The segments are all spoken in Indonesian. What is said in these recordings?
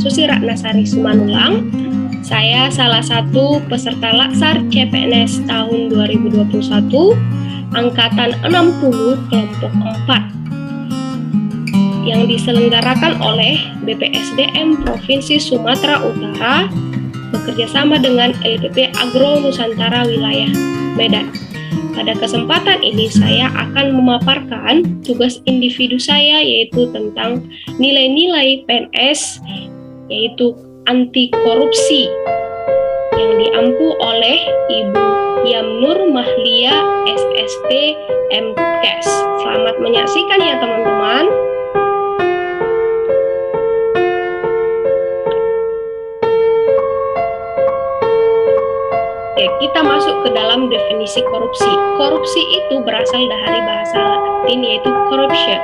Susi Ratnasari Simanullang. Saya salah satu peserta Laksar CPNS tahun 2021, Angkatan 60 Kelompok 4, yang diselenggarakan oleh BPSDM Provinsi Sumatera Utara bekerjasama dengan LPP Agro Nusantara Wilayah Medan. Pada kesempatan ini saya akan memaparkan tugas individu saya, yaitu tentang nilai-nilai PNS, yaitu anti korupsi, yang diampu oleh Ibu Yamnur Mahlia SST MKes. Selamat menyaksikan ya teman-teman. Kita masuk ke dalam definisi korupsi. Korupsi itu berasal dari bahasa Latin, yaitu corruption,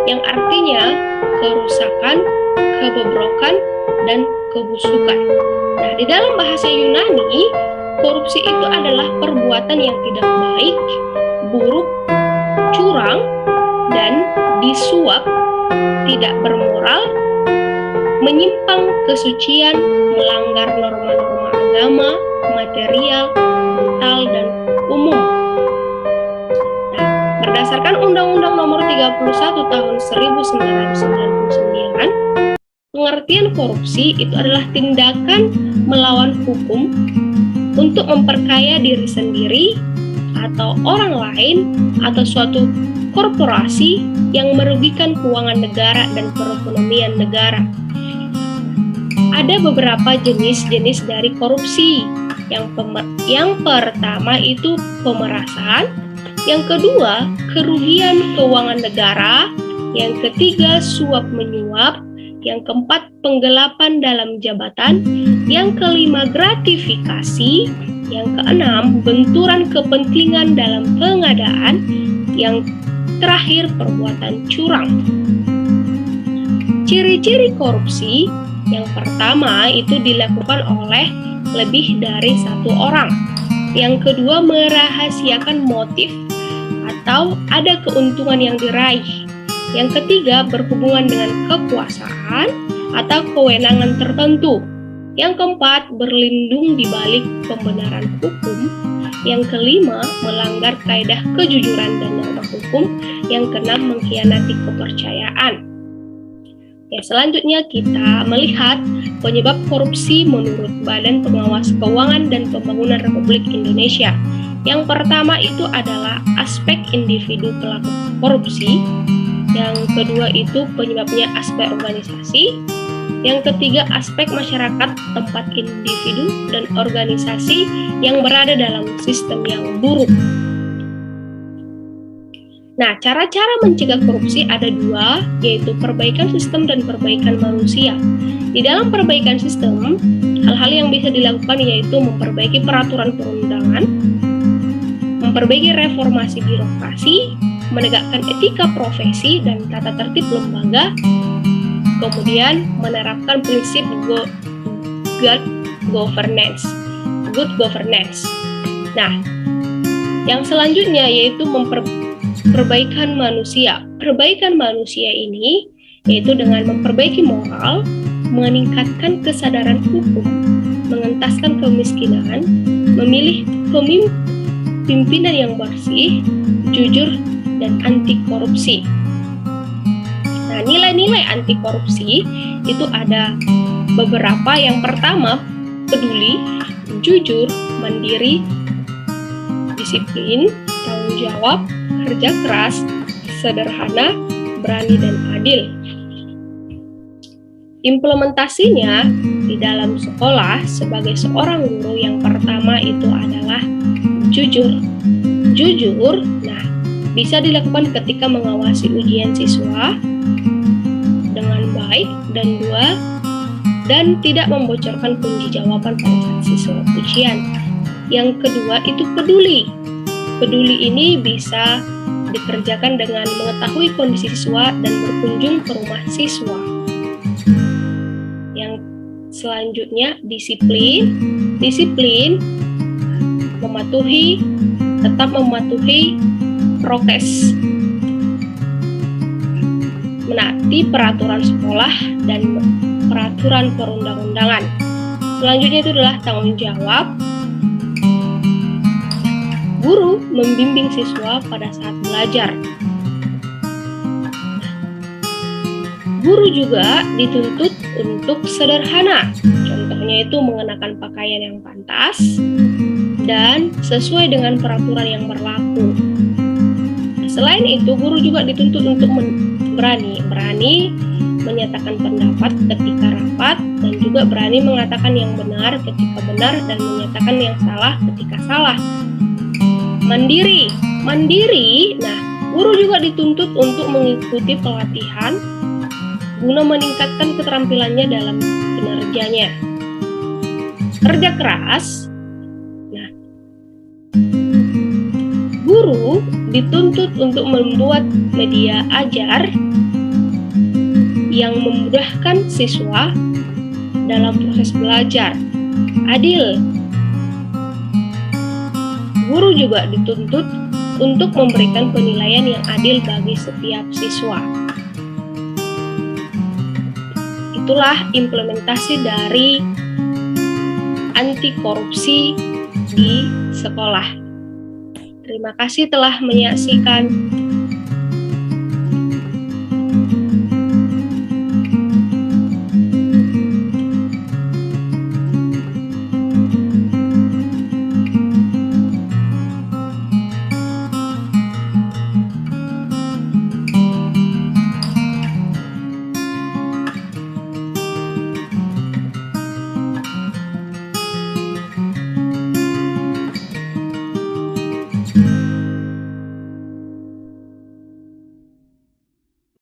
yang artinya kerusakan, kebobrokan, dan kebusukan. Nah, di dalam bahasa Yunani, korupsi itu adalah perbuatan yang tidak baik, buruk, curang, dan disuap, tidak bermoral, menyimpang kesucian, melanggar norma-norma agama, material, brutal, dan umum. Nah, berdasarkan Undang-Undang Nomor 31 Tahun 1999, pengertian korupsi itu adalah tindakan melawan hukum untuk memperkaya diri sendiri atau orang lain atau suatu korporasi yang merugikan keuangan negara dan perekonomian negara. Ada beberapa jenis-jenis dari korupsi. Yang pertama itu pemerasan, yang kedua kerugian keuangan negara, yang ketiga suap menyuap, yang keempat penggelapan dalam jabatan, yang kelima gratifikasi, yang keenam benturan kepentingan dalam pengadaan, yang terakhir perbuatan curang. Ciri-ciri korupsi yang pertama itu dilakukan oleh lebih dari satu orang. Yang kedua, merahasiakan motif atau ada keuntungan yang diraih. Yang ketiga, berhubungan dengan kekuasaan atau kewenangan tertentu. Yang keempat, berlindung di balik pembenaran hukum. Yang kelima, melanggar kaedah kejujuran dan norma hukum. Yang keenam, mengkhianati kepercayaan. Ya, selanjutnya kita melihat penyebab korupsi menurut Badan Pengawas Keuangan dan Pembangunan Republik Indonesia. Yang pertama itu adalah aspek individu pelaku korupsi. Yang kedua itu penyebabnya aspek organisasi. Yang ketiga aspek masyarakat tempat individu dan organisasi yang berada dalam sistem yang buruk. Nah, cara-cara mencegah korupsi ada dua, yaitu perbaikan sistem dan perbaikan manusia. Di dalam perbaikan sistem, hal-hal yang bisa dilakukan yaitu memperbaiki peraturan perundangan, memperbaiki reformasi birokrasi, menegakkan etika profesi dan tata tertib lembaga, kemudian menerapkan prinsip good governance. Nah, yang selanjutnya yaitu perbaikan manusia. Perbaikan manusia ini yaitu dengan memperbaiki moral, meningkatkan kesadaran hukum, mengentaskan kemiskinan, memilih pimpinan yang bersih, jujur, dan anti korupsi. Nah, nilai-nilai anti korupsi itu ada beberapa. Yang pertama, peduli, jujur, mandiri, disiplin, tanggung jawab, kerja keras, sederhana, berani, dan adil. Implementasinya di dalam sekolah sebagai seorang guru yang pertama itu adalah jujur. Jujur, nah, bisa dilakukan ketika mengawasi ujian siswa dengan baik, dan tidak membocorkan kunci jawaban pada saat siswa ujian. Yang kedua itu peduli. Peduli ini bisa dikerjakan dengan mengetahui kondisi siswa dan berkunjung ke rumah siswa. Yang selanjutnya disiplin. Disiplin tetap mematuhi prokes, menaati peraturan sekolah dan peraturan perundang-undangan. Selanjutnya itu adalah tanggung jawab. Guru membimbing siswa pada saat belajar. Guru juga dituntut untuk sederhana. Contohnya itu mengenakan pakaian yang pantas dan sesuai dengan peraturan yang berlaku. Selain itu, guru juga dituntut untuk berani menyatakan pendapat ketika rapat dan juga berani mengatakan yang benar ketika benar dan menyatakan yang salah ketika salah. Mandiri. Nah, guru juga dituntut untuk mengikuti pelatihan guna meningkatkan keterampilannya dalam kinerjanya. Kerja keras. Nah, guru dituntut untuk membuat media ajar yang memudahkan siswa dalam proses belajar. Adil. Guru juga dituntut untuk memberikan penilaian yang adil bagi setiap siswa. Itulah implementasi dari anti korupsi di sekolah. Terima kasih telah menyaksikan